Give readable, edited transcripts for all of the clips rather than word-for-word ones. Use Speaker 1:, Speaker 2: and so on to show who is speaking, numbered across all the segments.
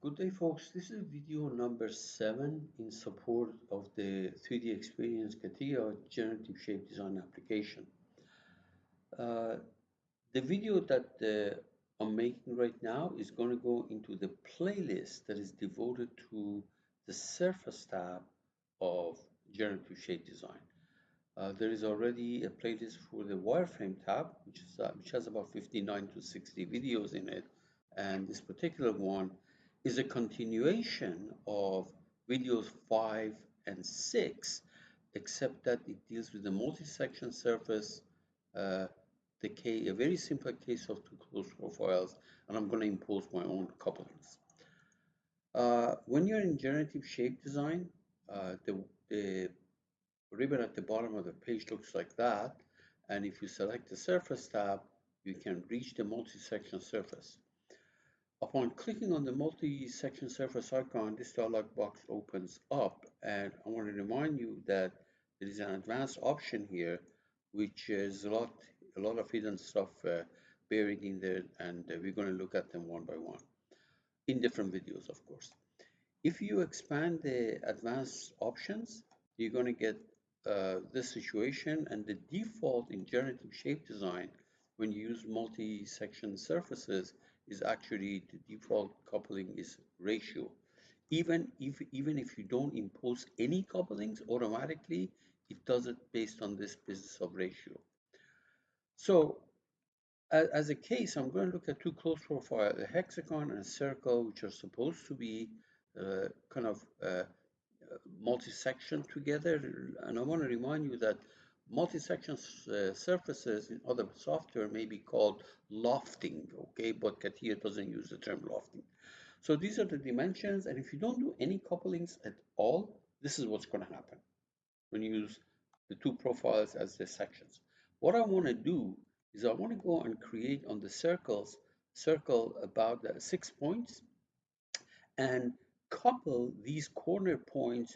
Speaker 1: Good day, folks. This is video number 7 in support of the 3D Experience CATIA generative shape design application. Uh, the video that I'm making right now is going to go into the playlist that is devoted to the Surface tab of generative shape design. There is already a playlist for the wireframe tab, which has about 59 to 60 videos in it, and this particular one is a continuation of videos 5 and 6, except that it deals with the multi-section surface, uh, a very simple case of two closed profiles, and I'm going to impose my own couplings. When you're in generative shape design, the ribbon at the bottom of the page looks like that, and if you select the surface tab, you can reach the multi-section surface. Upon clicking on the multi-section surface icon, this dialog box opens up, and I want to remind you that there is an advanced option here, which is a lot of hidden stuff buried in there, and we're going to look at them one by one in different videos, of course. If you expand the advanced options, you're going to get this situation, and the default in generative shape design when you use multi-section surfaces is actually the default coupling is ratio. Even if you don't impose any couplings, automatically it does it based on this business of ratio. So as a case, I'm going to look at two close profile, a hexagon and a circle, which are supposed to be kind of multi-section together. And I want to remind you that multi-section surfaces in other software may be called lofting, okay? But CATIA doesn't use the term lofting. So these are the dimensions, and if you don't do any couplings at all, this is what's going to happen when you use the two profiles as the sections. What I want to do is I want to go and create on the circle about 6 points and couple these corner points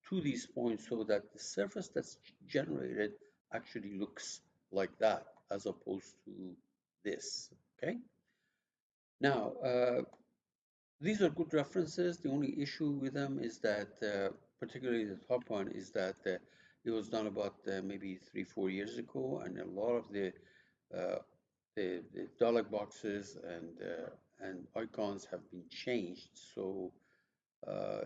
Speaker 1: to these points so that the surface that's generated actually looks like that as opposed to this, okay? Now, these are good references. The only issue with them is that, particularly the top one, is that it was done about maybe 3-4 years ago, and a lot of uh, the dialog boxes and icons have been changed. So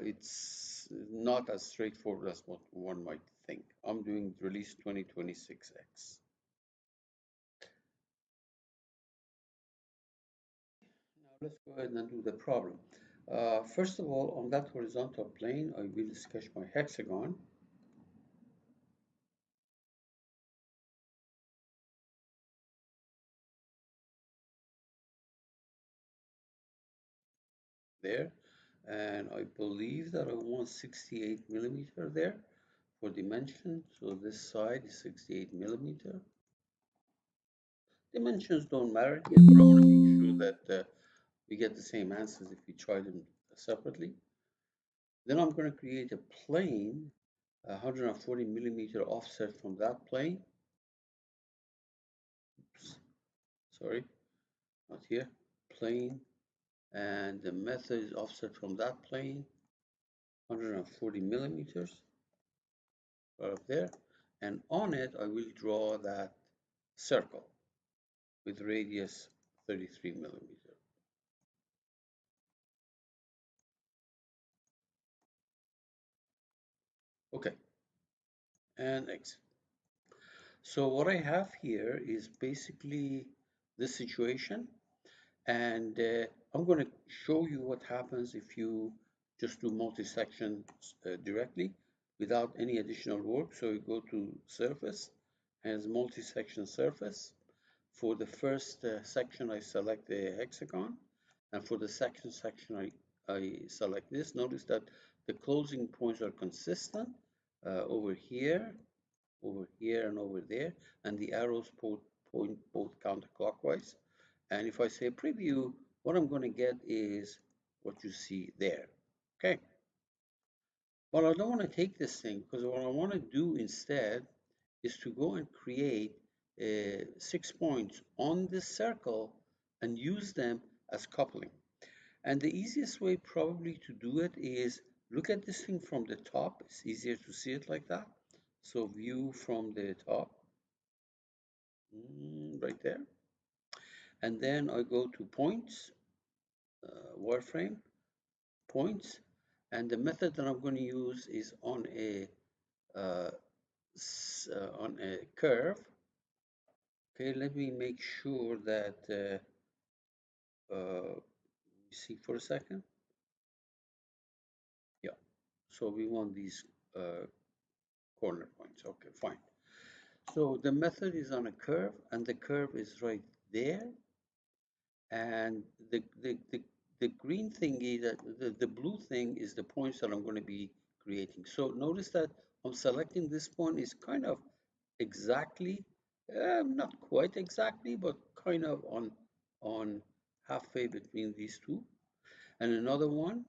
Speaker 1: it's not as straightforward as what one might think. I'm doing release 2026X. Now let's go ahead and do the problem. First of all, on that horizontal plane, I will sketch my hexagon. There, and I believe that I want 68 millimeter there for dimension. So this side is 68 millimeter. Dimensions don't matter here, but I want to make sure that we get the same answers if we try them separately. Then I'm going to create a plane, 140 millimeter offset from that plane. Oops, sorry, not here. Plane, and the method is offset from that plane, 140 millimeters, right up there. And on it, I will draw that circle with radius 33 millimeter. Okay, and exit. So what I have here is basically this situation, and I'm going to show you what happens if you just do multi-section directly without any additional work. So you go to surface, as multi-section surface. For the first section, I select the hexagon, and for the second section, I select this. Notice that the closing points are consistent over here, and over there, and the arrows point both counterclockwise. And if I say preview, what I'm going to get is what you see there. Okay. But I don't want to take this thing, because what I want to do instead is to go and create 6 points on this circle and use them as coupling. And the easiest way probably to do it is look at this thing from the top. It's easier to see it like that. So view from the top, right there. And then I go to points, wireframe, points. And the method that I'm going to use is uh, on a curve. Okay, let me make sure that see for a second. Yeah, so we want these corner points. Okay, fine. So the method is on a curve, and the curve is right there. And the green thingy, the blue thing is the points that I'm going to be creating. So notice that I'm selecting this point is kind of exactly, not quite exactly, but kind of on halfway between these two. And another one,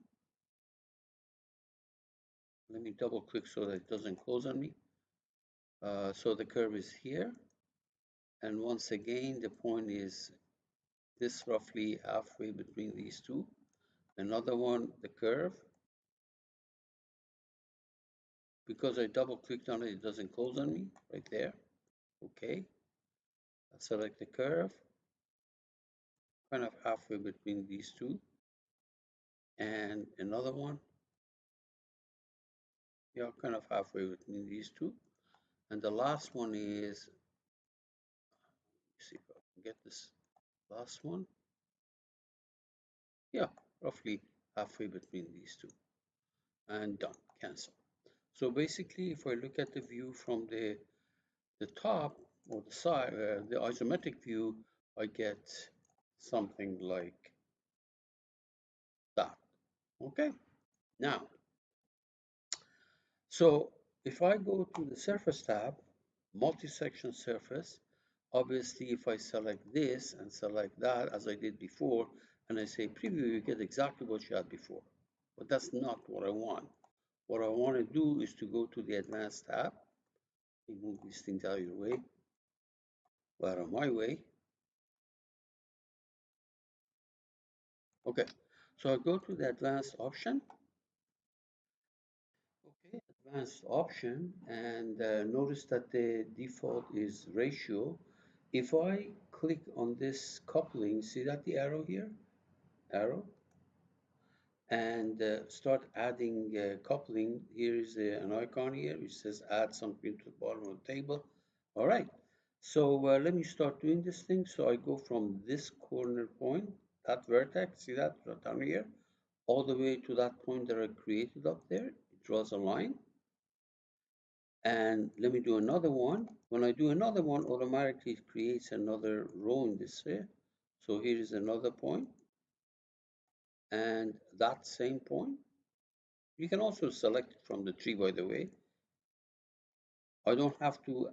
Speaker 1: let me double click so that it doesn't close on me. So the curve is here. And once again, the point is this roughly halfway between these two. Another one, the curve. Because I double clicked on it, it doesn't close on me right there. Okay. I select the curve, kind of halfway between these two. And another one, yeah, kind of halfway between these two. And the last one is, see if I can get this last one. Yeah, roughly halfway between these two. And done, cancel. So basically, if I look at the view from the top or the side, the isometric view, I get something like that. Okay, now, so if I go to the surface tab, multi-section surface, obviously if I select this and select that as I did before, and I say preview, you get exactly what you had before. But that's not what I want. What I want to do is to go to the advanced tab, move these things out of your way, out of my way. Okay, so I go to the advanced option. Okay, advanced option, and notice that the default is ratio. If I click on this coupling, see that the arrow here? Arrow. And start adding coupling. Here is an icon here which says add something to the bottom of the table. All right. So let me start doing this thing. So I go from this corner point, that vertex, see that right down here, all the way to that point that I created up there. It draws a line. And let me do another one. When I do another one, automatically it creates another row in this here. So here is another point. And that same point. You can also select it from the tree, by the way. I don't have to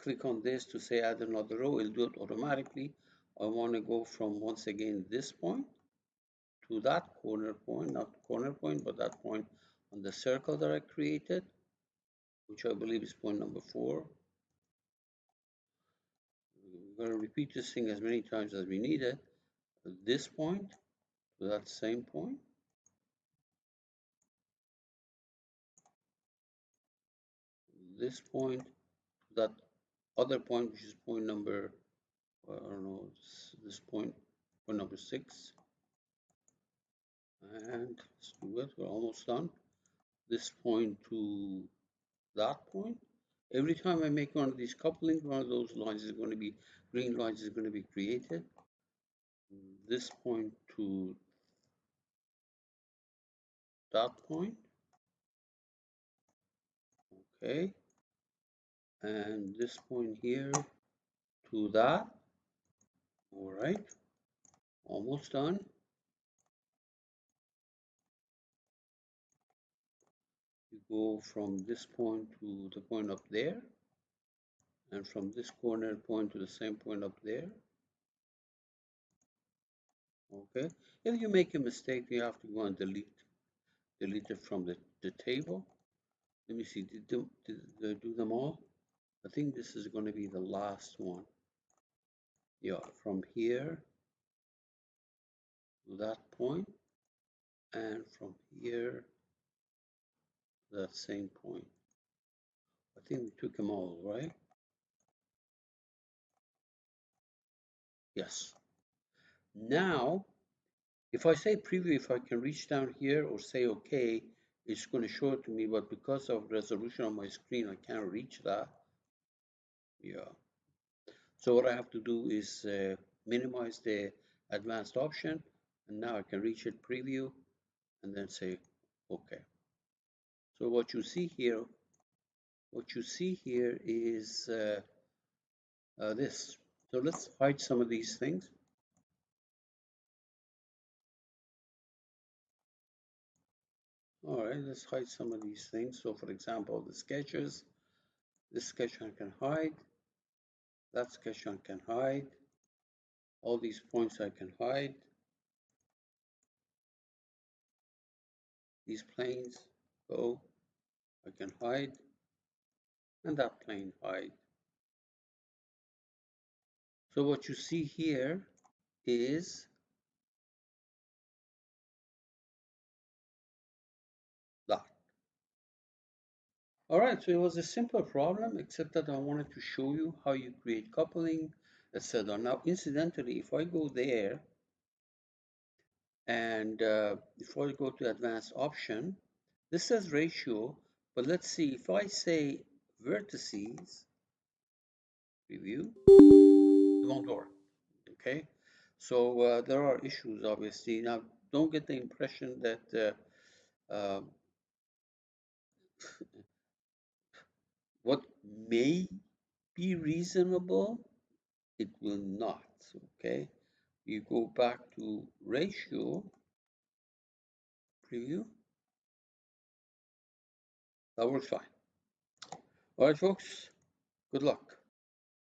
Speaker 1: click on this to say add another row. It'll do it automatically. I want to go from, once again, this point to that corner point, not corner point, but that point on the circle that I created, which I believe is point number 4. We're going to repeat this thing as many times as we need it. This point to that same point. This point to that other point, which is point number, I don't know, this point number 6. And let's do it. We're almost done. This point to that point. Every time I make one of these couplings, one of those lines is going to be, green lines is going to be created. This point to that point. Okay. And this point here to that. All right. Almost done. You go from this point to the point up there. And from this corner point to the same point up there. Okay. If you make a mistake, you have to go and delete it from the table. Let me see, did I do them all? I think this is going to be the last one. Yeah, from here to that point, and from here to that same point. I think we took them all, right? Yes. Now, if I say preview, if I can reach down here or say OK, it's going to show it to me, but because of resolution on my screen, I can't reach that. Yeah. So what I have to do is minimize the advanced option, and now I can reach it preview and then say OK. So what you see here is this. So let's hide some of these things. All right, let's hide some of these things. So for example, the sketches, this sketch I can hide, that sketch I can hide, all these points I can hide, these planes go, I can hide, and that plane hide. So what you see here is that. All right, so it was a simple problem, except that I wanted to show you how you create coupling, etc. Now, incidentally, if I go there and if I go to advanced option, this says ratio, but let's see, if I say vertices, preview, it won't work, okay? So there are issues, obviously. Now, don't get the impression that what may be reasonable, it will not, okay? You go back to ratio, preview, that works fine. All right, folks, good luck.